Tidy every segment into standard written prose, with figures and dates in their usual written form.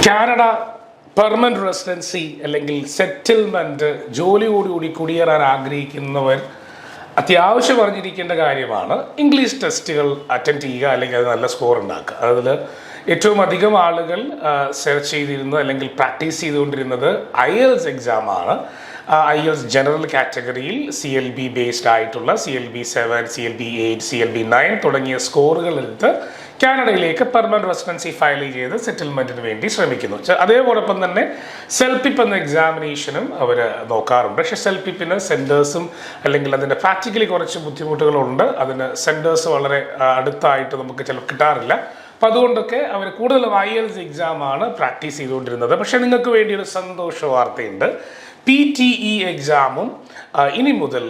Canada permanent residency അല്ലെങ്കിൽ settlement ജോലിയോടുകൂടി കുടിയേറാൻ ആഗ്രഹിക്കുന്നവർ അത്യാവശ്യം അറിഞ്ഞിരിക്കേണ്ട കാര്യമാണ് ഇംഗ്ലീഷ് ടെസ്റ്റുകൾ അറ്റൻഡ് ചെയ്യുക അല്ലെങ്കിൽ അത് നല്ല സ്കോർ ഉണ്ടാക്കുക. അതിൽ ഏറ്റവും അധികം ആളുകൾ സെർച്ച് ചെയ്തിരുന്നത് അല്ലെങ്കിൽ പ്രാക്ടീസ് ചെയ്തുകൊണ്ടിരുന്നത് IELTS എക്സാമാണ്. IELTS ജനറൽ കാറ്റഗറിയിൽ CLB ബേസ്ഡ് ആയിട്ടുള്ള CLB 7, CLB 8, CLB 9 തുടങ്ങിയ സ്കോറുകൾ എടുത്ത് കാനഡയിലേക്ക് പെർമനന്റ് റെസിഡൻസി ഫയൽ ചെയ്ത് സെറ്റിൽമെന്റിന് വേണ്ടി ശ്രമിക്കുന്നു. അതേപോലൊപ്പം തന്നെ സെൽപിപ്പ് എന്ന എക്സാമിനേഷനും അവർ നോക്കാറുണ്ട്. പക്ഷേ സെൽപിപ്പിന് സെൻറ്റേഴ്സും അല്ലെങ്കിൽ അതിൻ്റെ പ്രാക്ടിക്കലി കുറച്ച് ബുദ്ധിമുട്ടുകളുണ്ട്. അതിന് സെൻറ്റേഴ്സ് വളരെ അടുത്തായിട്ട് നമുക്ക് ചിലപ്പോൾ കിട്ടാറില്ല. അപ്പം അതുകൊണ്ടൊക്കെ അവർ കൂടുതലും IELTS എക്സാമാണ് പ്രാക്ടീസ് ചെയ്തുകൊണ്ടിരുന്നത്. പക്ഷേ നിങ്ങൾക്ക് വേണ്ടി ഒരു സന്തോഷ വാർത്തയുണ്ട്. PTE എക്സാമും ഇനി മുതൽ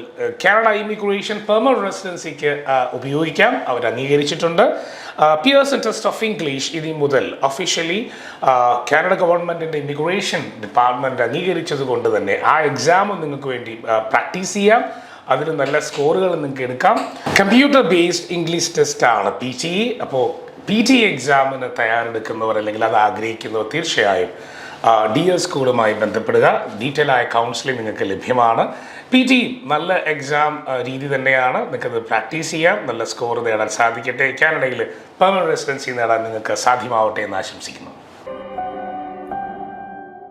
കാനഡ ഇമിഗ്രേഷൻ പെർമനന്റ് റെസിഡൻസിക്ക് ഉപയോഗിക്കാം. അവർ അംഗീകരിച്ചിട്ടുണ്ട്. പിയേഴ്സൺ ടെസ്റ്റ് ഓഫ് ഇംഗ്ലീഷ് ഇനി മുതൽ ഒഫീഷ്യലി കാനഡ ഗവൺമെൻറ്റിൻ്റെ ഇമിഗ്രേഷൻ ഡിപ്പാർട്ട്മെൻറ്റ് അംഗീകരിച്ചത് കൊണ്ട് തന്നെ ആ എക്സാമും നിങ്ങൾക്ക് വേണ്ടി പ്രാക്ടീസ് ചെയ്യാം. അതിന് നല്ല സ്കോറുകൾ നിങ്ങൾക്ക് എടുക്കാം. കമ്പ്യൂട്ടർ ബേസ്ഡ് ഇംഗ്ലീഷ് ടെസ്റ്റാണ് PTE. അപ്പോൾ PTE എക്സാമിന് തയ്യാറെടുക്കുന്നവർ അല്ലെങ്കിൽ അത് ആഗ്രഹിക്കുന്നവർ തീർച്ചയായും DL സ്കൂളുമായി ബന്ധപ്പെടുക. ഡീറ്റെയിൽ ആയ കൗൺസിലിംഗ് നിങ്ങൾക്ക് ലഭ്യമാണ്. PTE നല്ല എക്സാം രീതി തന്നെയാണ്. നിങ്ങൾക്കത് പ്രാക്ടീസ് ചെയ്യാം. നല്ല സ്കോർ നേടാൻ സാധിക്കട്ടെ. കാനഡയിൽ പെർമനന്റ് റെസിഡൻസി നേടാൻ നിങ്ങൾക്ക് സാധ്യമാവട്ടെ എന്ന് ആശംസിക്കുന്നു.